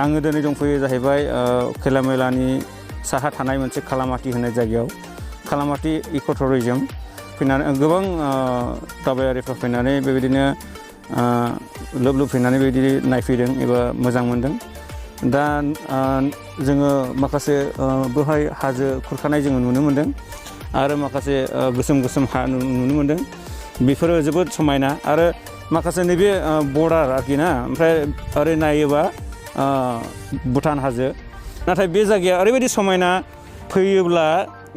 आङो दिनै दंफैयो जाहैबाय खैला मैलानि साहा थानाय मोनसे खालामाथि होननाय जायगायाव खालामाथि इक' टुरिजम फैनानै गोबां दावबायारिफ्रा फैनानै बेबायदिनो लोब लोब फैनानै बेबायदि नायफैदों एबा मोजां मोनदों दा जोङो माखासे बेवहाय हाजो खुरखानाय जोङो नुनो मोनदों आरो माखासे गोसोम गोसोम हा नुनो मोनदों बेफोरो जोबोद समायना आरो माखासे नैबे बर्डार आरोखि ना ओमफ्राय ओरै नायोबा भुटान हाजो नाथाय बे जायगाया ओरैबायदि समायना फैयोब्ला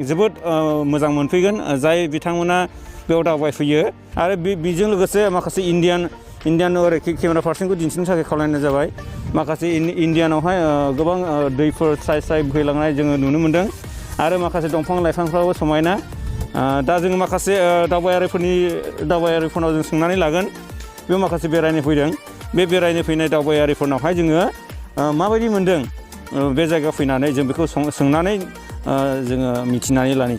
जोबोद मोजां मोनफैगोन जाय बिथांमोना बेयाव दावबायफैयो आरो बेजों लोगोसे माखासे इण्डियान ओरै केमेरा पार्सनखौ दिन्थिनो थाखाय खावलायनाय जाबाय माखासे इण्डियानावहाय गोबां दैफोर स्राय स्राय बोहैलांनाय जोङो नुनो मोनदों आरो माखासे दंफां लाइफांफ्राबो समायना दा जोङो माखासे दावबायारिफोरनाव जों सोंनानै लागोन बेयाव माखासे बेरायनो फैदों बे बेरायनो फैनाय दावबायारिफोरनावहाय जोङो माबायदि मोनदों बे जायगायाव फैनानै जों बेखौ सोंनानै जोङो मिथिनानै लानि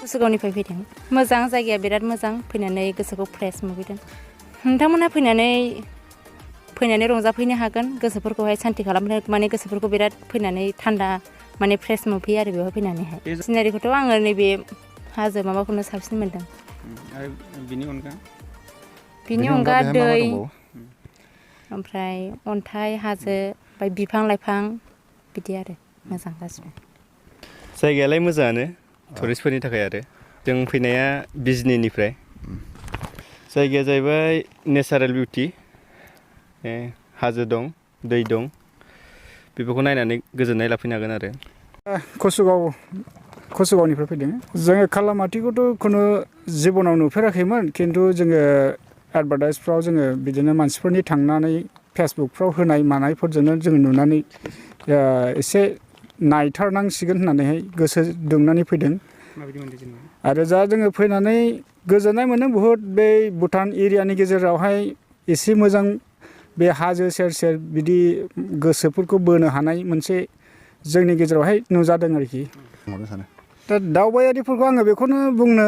कसुगावनिफ्राय फैदों मोजां जायगाया बिराद मोजां फैनानै गोसोखौ फ्रेस मोनफैदों नोंथांमोनहा फैनानै रंजाफैनो हागोन गोसोफोरखौहाय सान्ति खालामनो माने गोसोफोरखौ बिराद फैनानै थान्दा माने फ्रेस मोनफैयो आरो बेवहाय फैनानैहाय सिनारिखौथ' आङो नैबे हाजो माबाखौनो साबसिन मोनदों आरो बिनि अनगा दै ओमफ्राय अन्थाइ हाजो ओमफ्राय बिफां लाइफां बिदि आरो मोजां गासिबो जायगायालाय मोजाङानो टुरिस्टफोरनि थाखाय आरो जों फैनाया बिजनीनिफ्राय जायगाया जाहैबाय नेचारेल बिउटि हाजो दं दै दं बेफोरखौ नायनानै गोजोननाय लाफैनो हागोन आरो कसुगावनिफ्राय फैदों जोङो खालामाथिखौथ' खुनु जिबनाव नुफेराखैमोन खिन्थु जोङो एडभार्टाइजफ्राव जोङो बिदिनो मानसिफोरनि थांनानै फेसबुकफ्राव होनाय मानायफोरजोंनो जोङो नुनानै एसे नायथारनांसिगोन होननानैहाय गोसो दुंनानै फैदों आरो जा जोङो फैनानै गोजोननाय मोनदों बुहुद बे भुटान एरियानि गेजेरावहाय एसे मोजां बे हाजो सेर सेर बिदि गोसोफोरखौ बोनो हानाय मोनसे जोंनि गेजेरावहाय नुजादों आरोखि दा दावबायारिफोरखौ आङो बेखौनो बुंनो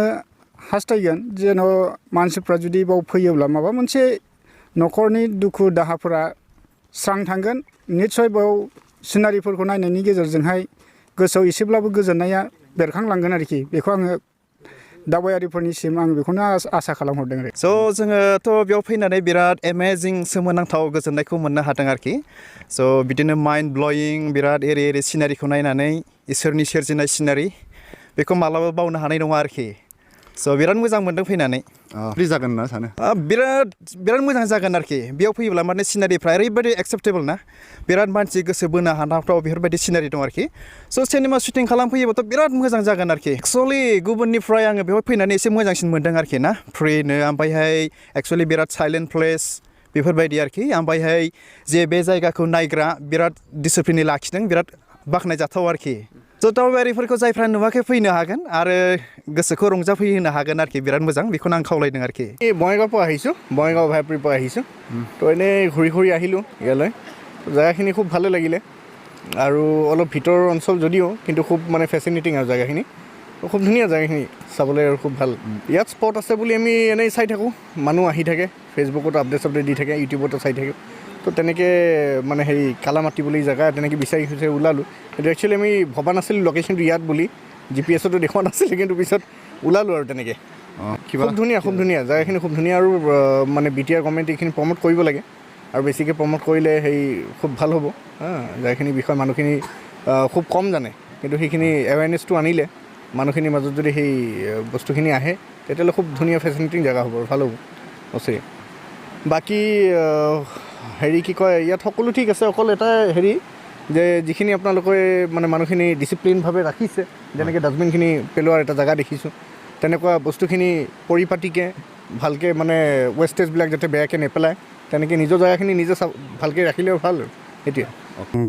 हास्थायगोन जेन' मानसिफ्रा जुदि बाव फैयोब्ला माबा मोनसे न'खरनि दुखु दाहाफोरा स्रां थांगोन निस्सय बाव सिनारिफोरखौ नायनायनि गेजेरजोंहाय गोसोआव एसेब्लाबो गोजोननाया बेरखांलांगोन आरोखि बेखौ आङो दावबायारिफोरनिसिम आं बेखौनो आसा खालामहरदों आरो जोङोथ' बेयाव फैनानै बिराद एमेजिं सोमोनांथाव गोजोननायखौ मोननो हादों आरोखि बिदिनो माइन्ड ब्लयिं बिराद एरि सिनारिखौ नायनानै इसोरनि सोरजिनाय सिनारि बेखौ मालाबा बावनो हानाय नङा आरोखि बिराद मोजां मोनदों फैनानै फ्रि जागोन ना सानो बिराद मोजां जागोन आरोखि बेयाव फैयोब्ला माने सिनारिफ्रा ओरैबायदि एक्सेप्टेबोल ना बिराद मानसि गोसो बोनो हाथावथाव बेफोरबायदि सिनारि दं आरोखि सिनेमा शुटिं खालामफैयोबाथ' बिराद मोजां जागोन आरोखि एक्सुवेलि गुबुननिफ्राय आङो बेवहाय फैनानै एसे मोजांसिन मोनदों आरोखि ना फ्रिनो ओमफ्रायहाय एक्सुवेलि बिराद साइलेन्ट प्लेस बेफोरबायदि आरोखि ओमफ्रायहाय जे बे जायगाखौ नायग्रा बिराद डिसिप्लिनै लाखिदों बिराद बाख्नायजाथाव आरोखि दावबायारिफोरखौ जायफ्रा नुवाखै फैनो हागोन आरो गोसोखौ रंजाफैहोनो हागोन आरोखि बिराद मोजां बेखौनो आं खावलायदों आरोखि বঙাইগাঁৱৰ পৰা আহিছোঁ বঙাইগাঁও ভাইপুৰীৰ পৰা আহিছোঁ তো এনেই ঘূৰি আহিলোঁ ইয়ালৈ জেগাখিনি খুব ভালে লাগিলে আৰু অলপ ভিতৰৰ অঞ্চল যদিও কিন্তু খুব মানে ফেচিনেটিং আৰু জেগাখিনি খুব ধুনীয়া জেগাখিনি চাবলৈ আৰু খুব ভাল ইয়াত স্পট আছে বুলি আমি এনেই চাই থাকোঁ মানুহ আহি থাকে ফেচবুকত আপডেট দি থাকে ইউটিউবতো চাই থাকে তো তেনেকৈ মানে কালামাটি বুলি জেগা তেনেকৈ বিচাৰি ওলালোঁ কিন্তু একচুৱেলি আমি ভবা নাছিলোঁ লোকেশ্যনটো ইয়াত বুলি GPS-তো দেখুওৱা নাছিলে কিন্তু পিছত ওলালোঁ আৰু তেনেকৈ খুব ধুনীয়া জেগাখিনি খুব ধুনীয়া আৰু মানে BTR গভৰ্ণমেণ্ট এইখিনি প্ৰমোট কৰিব লাগে আৰু বেছিকৈ প্ৰমোট কৰিলে খুব ভাল হ'ব জেগাখিনিৰ বিষয়ে মানুহখিনি খুব কম জানে কিন্তু সেইখিনি এৱেৰনেছটো আনিলে মানুহখিনিৰ মাজত যদি সেই বস্তুখিনি আহে তেতিয়াহ'লে খুব ধুনীয়া ফেচিনেটিং জেগা হ'ব আৰু ভাল হ'ব অচে বাকী কি কয় ইয়াত সকলো ঠিক আছে অকল এটা যে যিখিনি আপোনালোকে মানে মানুহখিনি ডিচিপ্লিনভাৱে ৰাখিছে যেনেকৈ ডাষ্টবিনখিনি পেলোৱাৰ এটা জেগা দেখিছোঁ তেনেকুৱা বস্তুখিনি পৰিপাটিকৈ ভালকৈ মানে ৱেষ্টেজবিলাক যাতে বেয়াকৈ নেপেলায় তেনেকৈ নিজৰ জেগাখিনি নিজে ভালকৈ ৰাখিলেও ভাল আৰু সেইটোৱে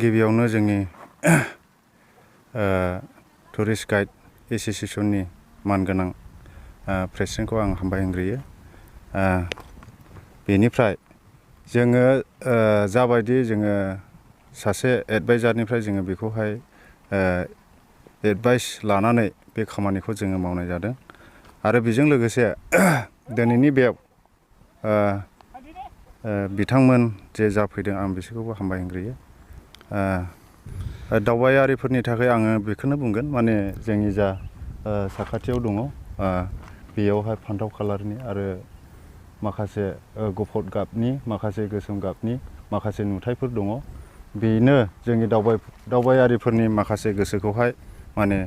गिबियावनो जोंनि टुरिस्ट गाइड एस'सिएशननि मानगोनां प्रेसिडेन्टखौ आं हामबाय होनग्रोयो बेनिफ्राय जोङो जाबायदि जोङो सासे एडभाइजारनिफ्राय जोङो बेखौहाय एडभाइस लानानै बे खामानिखौ जोङो मावनाय जादों आरो बेजों लोगोसे दिनैनि बे बिथांमोन जे जाफैदों आं बिसोरखौबो हामबाय होनग्रोयो दावबायारिफोरनि थाखाय आङो बेखौनो बुंगोन माने जोंनि जा साखाथियाव दङ बेयावहाय फान्थाव कालारनि आरो माखासे गुफुर गाबनि माखासे गोसोम गाबनि माखासे नुथायफोर दङ बेनो जोंनि दावबायारिफोरनि माखासे गोसोखौहाय माने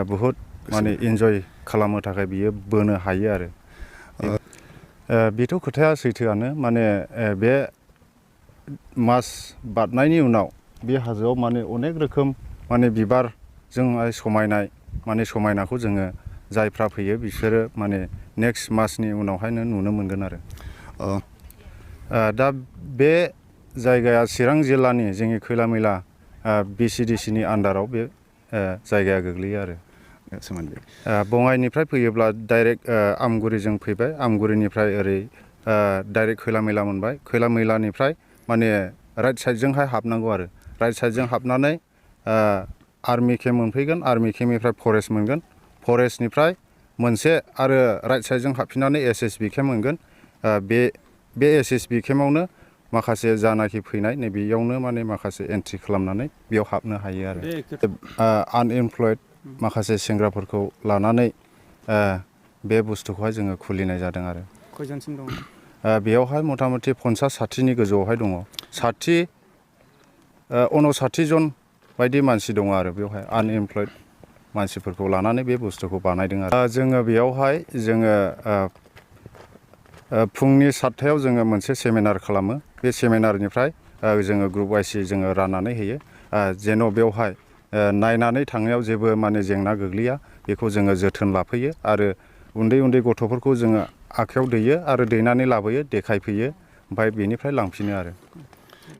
बुहुद माने इन्जय खालामनो थाखाय बियो बोनो हायो आरो बेथ' खोथाया सैथोआनो माने बे मास बारनायनि उनाव बे हाजोआव माने अनेक रोखोम माने बिबारजोंहाय समायनाय माने समायनाखौ जोङो जायफ्रा फैयो बिसोरो माने नेक्स्ट मासनि उनावहायनो नुनो मोनगोन आरो दा बे जायगाया चिरां जिल्लानि जोंनि खैला मैला BCDCनि आन्दाराव बे जायगाया गोग्लैयो आरो बङाइनिफ्राय फैयोब्ला डाइरेक्ट आमगुरिजों फैबाय आमगुरिनिफ्राय ओरै डाइरेक्ट खैला मैला मोनबाय खैला मैलानिफ्राय माने राइट साइडजोंहाय हाबनांगौ आरो राइट साइडजों हाबनानै आर्मि केम्प मोनफैगोन आर्मि केम्पनिफ्राय फरेस्ट मोनगोन फरेस्टनिफ्राय मोनसे आरो राइट साइडजों हाबफिननानै SSB केम्प मोनगोन बे SSB केम्पआवनो माखासे जानाखि फैनाय नैबेयावनो माने माखासे एन्ट्रि खालामनानै बेयाव हाबनो हायो आरो आनएमप्लयड माखासे सेंग्राफोरखौ लानानै बे बुस्थुखौहाय जोङो खुलिनाय जादों आरो खयजनसिम दङ बेयावहाय मथा मथि 50-60नि गोजौआवहाय दङ 59 जन बायदि मानसि दङ आरो बेवहाय आनएमप्लयड मानसिफोरखौ लानानै बे बुस्थुखौ बानायदों आरो जोङो बेयावहाय जोङो फुंनि 7टायाव जोङो मोनसे सेमिनार खालामो बे सेमिनारनिफ्राय जोङो ग्रुप वाइसै जोङो राननानै होयो जेन' बेवहाय नायनानै थांनायाव जेबो माने जेंना गोग्लैया बेखौ जोङो जोथोन लाफैयो आरो उन्दै गथ'फोरखौ जोङो आखायाव दैयो आरो दैनानै लाबोयो देखायफैयो ओमफ्राय बेनिफ्राय लांफिनो आरो